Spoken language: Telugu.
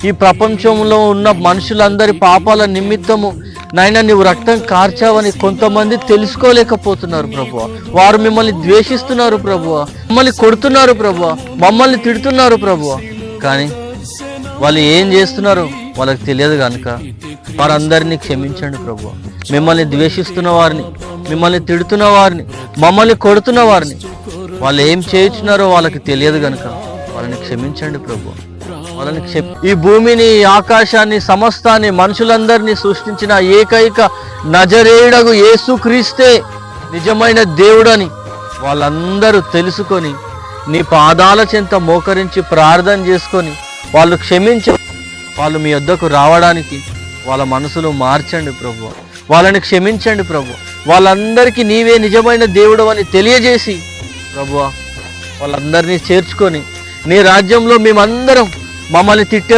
ఈ ప్రపంచంలో ఉన్న మనుషులందరి పాపాల నిమిత్తము నాయన నీవు రక్తం కార్చావని కొంతమంది తెలుసుకోలేకపోతున్నారు ప్రభువా. వారు మిమ్మల్ని ద్వేషిస్తున్నారు ప్రభువా, మమ్మల్ని కొడుతున్నారు ప్రభువా, మమ్మల్ని తిడుతున్నారు ప్రభువా. కానీ వాళ్ళు ఏం చేస్తున్నారు వాళ్ళకి తెలియదు కనుక వారందరినీ క్షమించండి ప్రభువా. మిమ్మల్ని ద్వేషిస్తున్న వారిని, మిమ్మల్ని తిడుతున్న వారిని, మమ్మల్ని కొడుతున్న వారిని వాళ్ళు ఏం చేయించున్నారో వాళ్ళకి తెలియదు కనుక వాళ్ళని క్షమించండి ప్రభువా. వాళ్ళని ఈ భూమిని, ఆకాశాన్ని, సమస్తాన్ని, మనుషులందరినీ సృష్టించిన ఏకైక నజరేయుడగు యేసుక్రీస్తే నిజమైన దేవుడని వాళ్ళందరూ తెలుసుకొని నీ పాదాల చెంత మోకరించి ప్రార్థన చేసుకొని వాళ్ళు క్షమించి వాళ్ళు మీ వద్దకు రావడానికి వాళ్ళ మనసులు మార్చండి ప్రభువా. వాళ్ళని క్షమించండి ప్రభువా. వాళ్ళందరికీ నీవే నిజమైన దేవుడు అని తెలియజేసి ప్రభువా వాళ్ళందరినీ చేర్చుకొని నీ రాజ్యంలో మేమందరం మమ్మల్ని తిట్టే